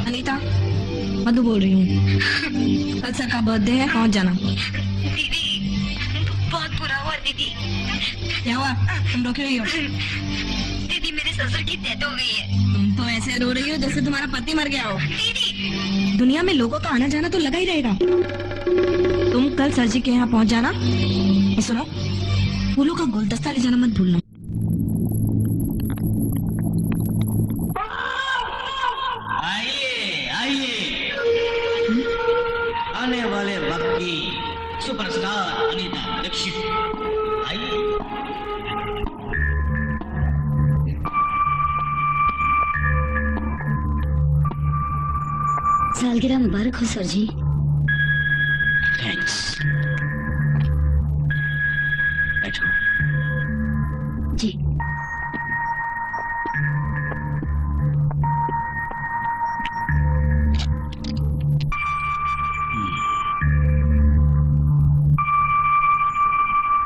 अनीता, मधु बोल रही हूँ। कल सर का बर्थडे है, पहुँच जाना। दीदी बहुत बुरा हुआ दीदी। क्या हुआ? तुम रोक रही हो? दीदी मेरे ससुर की डेथ हो गई है। तुम तो ऐसे रो रही हो जैसे तुम्हारा पति मर गया हो। दीदी दुनिया में लोगों का आना जाना तो लगा ही रहेगा। तुम कल सर जी के यहाँ पहुँच जाना। और सुनो, फूलों का गुलदस्ता ले जाना मत भूलना। आइए आइए, आने वाले वक्त की सुपरस्टार अनीता दीक्षित, आइए। सालगिरह मुबारक हो सर जी। थैंक्स। बैठो। जी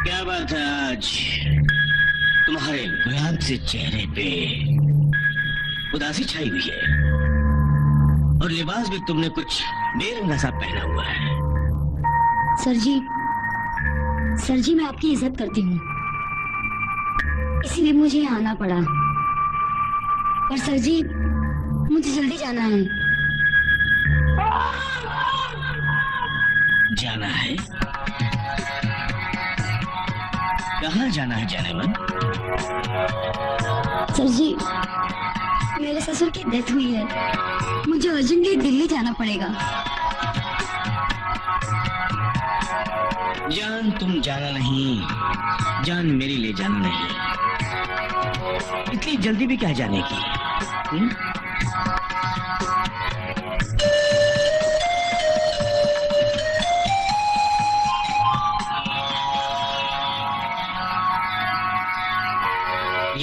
क्या बात है, आज तुम्हारे गुलाब से चेहरे पे उदासी छाई हुई है और लिबास भी तुमने कुछ बेरंगा सा पहना हुआ है। सर जी मैं आपकी इज्जत करती हूँ, इसीलिए मुझे यहाँ आना पड़ा। पर सर जी मुझे जल्दी जाना है। जाना है? कहाँ जाना है जाने मन? सर जी मेरे ससुर की डेथ हुई है, मुझे अर्जेंटली दिल्ली जाना पड़ेगा। जान तुम जाना नहीं, जान मेरी ले जाना नहीं। इतनी जल्दी भी क्या जाने की?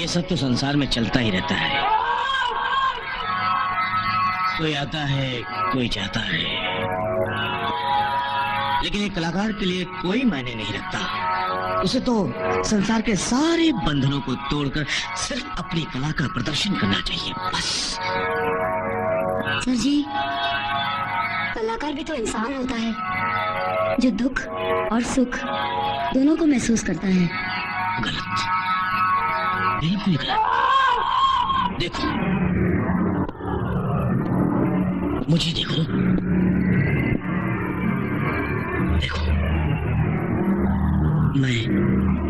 ये सब तो संसार में चलता ही रहता है। कोई आता है, कोई जाता है, लेकिन एक कलाकार के लिए कोई मायने नहीं रखता। उसे तो संसार के सारे बंधनों को तोड़कर सिर्फ अपनी कला का प्रदर्शन करना चाहिए, बस। सर जी कलाकार भी तो इंसान होता है, जो दुख और सुख दोनों को महसूस करता है। गलत, बिल्कुल गलत। देखो, मुझे देखो, देखो,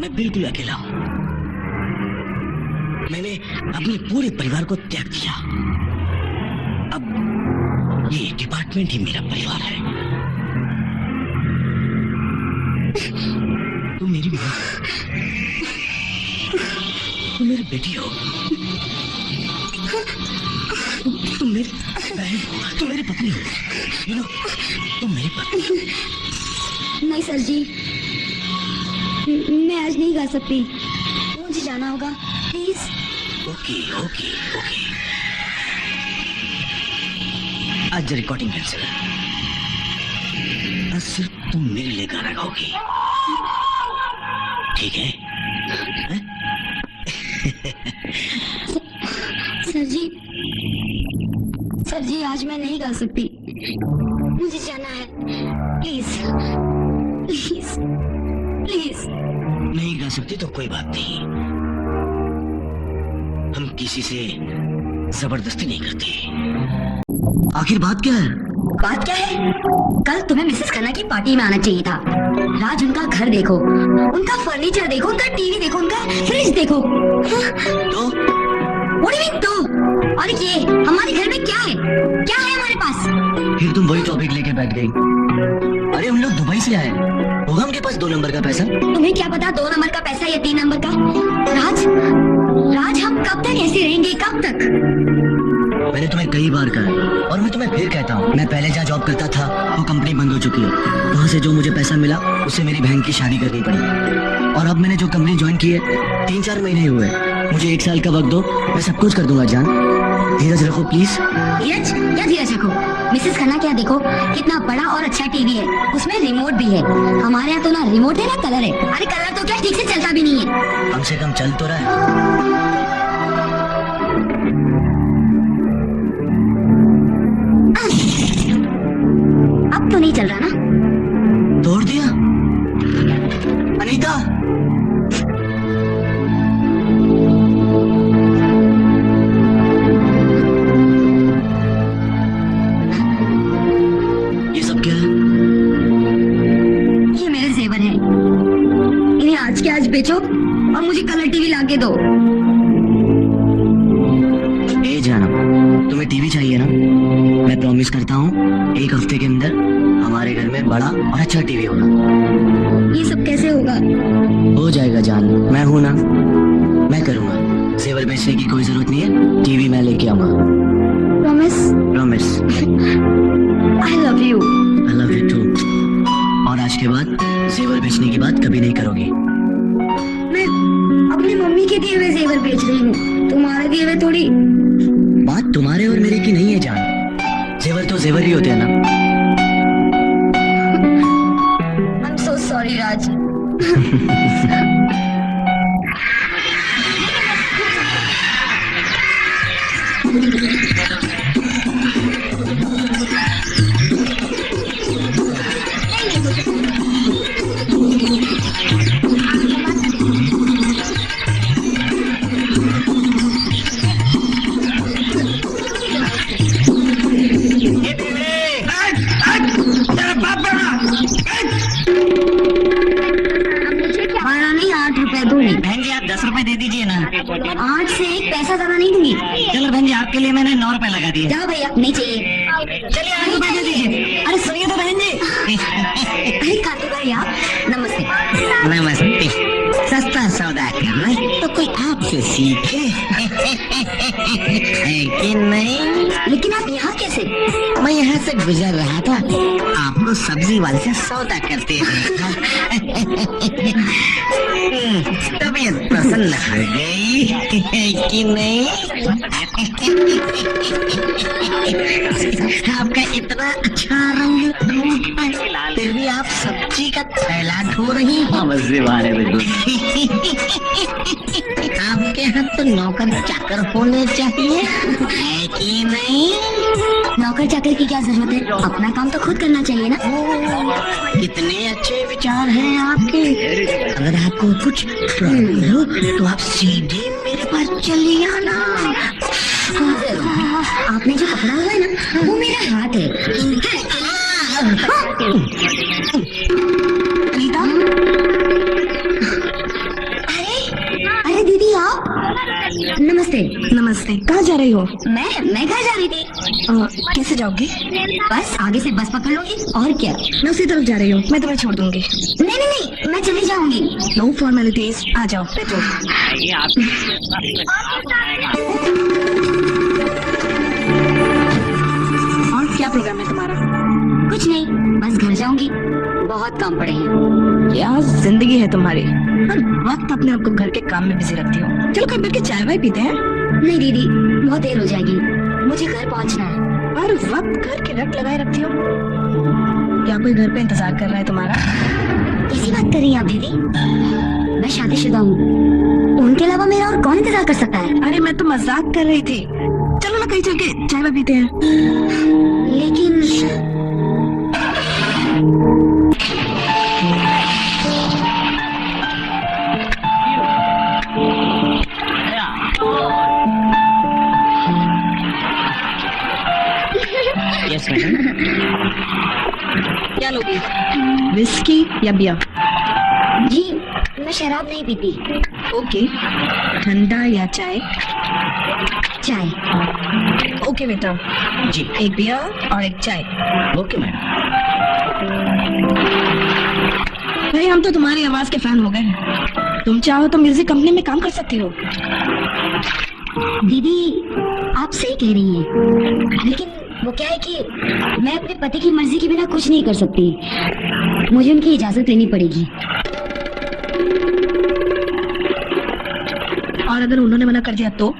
मैं बिल्कुल अकेला हूं। मैंने अपने पूरे परिवार को त्याग दिया। अब ये डिपार्टमेंट ही मेरा परिवार है। तुम मेरी तुम मेरी बेटी हो, तुम मेरी बहन हो, तुम मेरी पत्नी हो, यू नो, तुम मेरी पत्नी। नहीं सर जी मैं आज नहीं गा सकती, मुझे जाना होगा, प्लीज। ओके ओके ओके, आज रिकॉर्डिंग कैंसिल है। आज सिर्फ तुम मेरे लिए गाना गाओगी, ठीक है? सर जी आज मैं नहीं गा सकती, मुझे जाना है, प्लीज प्लीज प्लीज। नहीं गा सकती तो कोई बात नहीं, हम किसी से जबरदस्ती नहीं करते। आखिर बात क्या है? बात क्या है? कल तुम्हें मिसेस खन्ना की पार्टी में आना चाहिए था। राज उनका घर देखो, उनका फर्नीचर देखो, उनका टीवी देखो, उनका फ्रिज देखो। तो What do you mean, तो? और ये हमारे घर में क्या है? क्या है हमारे पास? फिर तुम वही टॉपिक लेके बैठ गई। अरे हम लोग दुबई से आए, होगा उनके पास 2 नंबर का पैसा। तुम्हें क्या पता 2 नंबर का पैसा या 3 नंबर का? राज राज हम कब तक ऐसे रहेंगे, कब तक? मैंने तुम्हें कई बार कहा और मैं तुम्हें फिर कहता हूँ, मैं पहले जहाँ जॉब करता था वो कंपनी बंद हो चुकी है। वहाँ से जो मुझे पैसा मिला उससे मेरी बहन की शादी करनी पड़ी और अब मैंने जो कंपनी ज्वाइन की है 3-4 महीने हुए। मुझे 1 साल का वक्त दो, मैं सब कुछ कर दूंगा जान। धीरज रखो प्लीज। धीरज? क्या धीरज रखो? मिसेस खन्ना क्या देखो कितना बड़ा और अच्छा टीवी है, उसमें रिमोट भी है। हमारे यहाँ तो ना रिमोट है ना कलर है। अरे कलर तो क्या ठीक से चलता भी नहीं है। कम से कम चल तो रहा है। अब तो नहीं चल रहा ना? तोड़ दिया अनीता। ये सब क्या है? ये मेरे जेवर हैं। इन्हें आज के आज बेचो और मुझे कलर टीवी लाके दो। ए जानम, तुम्हें टीवी चाहिए ना? मैं प्रॉमिस करता हूँ 1 हफ्ते के अंदर हमारे घर में बड़ा और अच्छा टीवी होगा। ये सब कैसे होगा? हो जाएगा जान, मैं हूँ ना, मैं करूँगा। जेवर बेचने की कोई जरूरत नहीं है, टीवी मैं लेके आऊंगा। Promise? Promise. I love you. I love you too. और आज के बाद जेवर बेचने की बात कभी नहीं करोगी। मैं अपनी मम्मी के दिए हुए जेवर बेच रही हूँ, तुम्हारे दिए हुए थोड़ी। बात तुम्हारे और मेरे की नहीं है जान, जेवर तो जेवर ही होते हैं ना। I'm so sorry राज। बड़ा नहीं, 8 रुपए दूंगी। बहन जी आप 10 रुपए दे दीजिए ना। 8 से 1 पैसा ज्यादा नहीं दूंगी। चलो बहन जी आपके लिए मैंने 9 रुपए लगा दिए। जाओ भैया, नहीं चाहिए। चलिए 8 रुपए दे दीजिए। अरे सुनिए तो बहन जी। अरे काटू भाई आप, नमस्ते। नमस्ते। सस्ता सौदा करना तो कोई आपसे सीखे। है कि नहीं? लेकिन आप यहाँ कैसे? मैं यहाँ से गुजर रहा था, आपको सब्जी वाले से सौदा करते देखा। तबीयत प्रसन्न हो गई है कि नहीं? आपका इतना अच्छा रंग, फिर भी आप सब्जी का थैला ढो रही हैं। मजे वाले आपके यहाँ तो नौकर चाकर होने चाहिए, है कि नहीं? नौकर चाकर की क्या जरूरत है? अपना काम तो खुद करना चाहिए ना। कितने अच्छे विचार हैं आपके। अगर आपको कुछ प्रॉब्लम हो तो आप सीधे मेरे पास चलिए आना। आपने जो पकड़ा हुआ है ना, वो मेरा हाथ है। अनीता, अरे दीदी आप। नमस्ते। नमस्ते। कहाँ जा रही हो? मैं घर जा रही थी। कैसे जाओगी? बस आगे से बस पकड़ लूंगी और क्या। मैं उसी तरफ जा रही हूँ, मैं तुम्हें छोड़ दूंगी। नहीं नहीं नहीं, मैं चली जाऊंगी। नो फॉर्मेलिटीज, आ जाओ बैठो। और क्या प्रोग्राम है तुम्हारा? कुछ नहीं, बस घर जाऊंगी, बहुत काम पड़े हैं। क्या जिंदगी है तुम्हारी, हर वक्त अपने आप को घर के काम में बिजी रखती हो। चलो कहीं बैठ के चाय वाय पीते हैं। नहीं दीदी, बहुत देर हो जाएगी, मुझे घर पहुंचना है। हर वक्त घर की रट लगाए रखती हो। क्या कोई घर पे इंतजार कर रहा है तुम्हारा? कैसी बात कर रही हैं आप दीदी? मैं शादीशुदा हूँ, उनके अलावा मेरा और कौन इंतजार कर सकता है? अरे मैं तो मजाक कर रही थी। चलो ना कहीं चल के चाय वाय पीते हैं। लेकिन यस मैडम। क्या लोगी, विस्की या बियर? जी, मैं शराब नहीं पीती। ओके, ठंडा या चाय? चाय। ओके बेटा जी 1 बियर और 1 चाय। Okay madam. भाई हम तो तुम्हारी आवाज के फैन हो गए हैं। तुम चाहो तो म्यूजिक कंपनी में काम कर सकती हो। दीदी आप सही कह रही हैं, लेकिन वो क्या है कि मैं अपने पति की मर्जी के बिना कुछ नहीं कर सकती। मुझे उनकी इजाजत लेनी पड़ेगी। और अगर उन्होंने मना कर दिया तो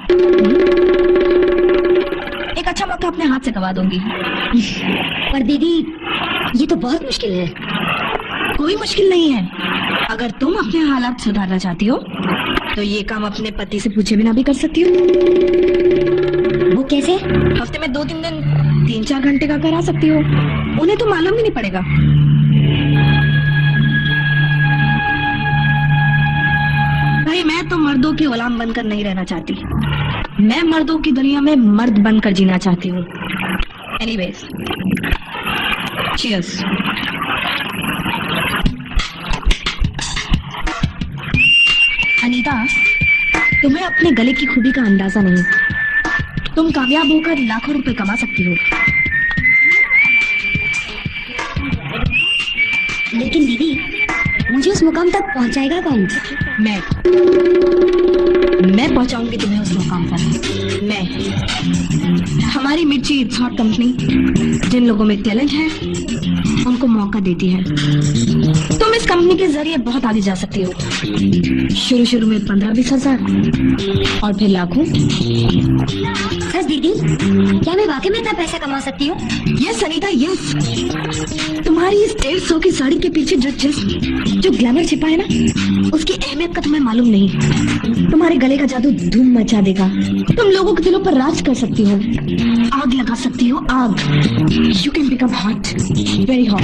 एक अच्छा मौका अपने हाथ से गवा दूंगी। पर दीदी ये तो बहुत मुश्किल है। कोई मुश्किल नहीं है। अगर तुम अपने हालात सुधारना चाहती हो तो ये काम अपने पति से पूछे बिना भी कर सकती हो। वो कैसे? हफ्ते में 2-3 दिन 3-4 घंटे का करा सकती हो। उन्हें तो मालूम भी नहीं पड़ेगा। भाई मैं तो मर्दों के गुलाम बनकर नहीं रहना चाहती। मैं मर्दों की दुनिया में मर्द बनकर जीना चाहती हूँ। Anyways, cheers. अनीता, तुम्हें अपने गले की खूबी का अंदाजा नहीं। तुम कामयाब होकर लाखों रुपए कमा सकती हो। लेकिन दीदी मुझे उस मुकाम तक पहुंचाएगा कौन? मैं पहुंचाऊंगी तुम्हें उस मुकाम पर। मैं, हमारी मिर्ची इट्स हॉट कंपनी जिन लोगों में टैलेंट है उनको मौका देती है। तुम इस कंपनी के जरिए बहुत आगे जा सकती हो। शुरू में 15-20 हजार और फिर लाखों। सच दीदी, क्या मैं वाकई में इतना पैसा कमा सकती हूँ? Yes Anita, yes. तुम्हारी इस 150 की साड़ी के पीछे जो ग्लैमर छिपा है ना, उसकी अहमियत का तुम्हें मालूम नहीं। तुम्हारे गले का जादू धूम मचा देगा। तुम लोगों के दिलों पर राज कर सकती हो, आग लगा सकती हो, आग। You can become hot, very hot.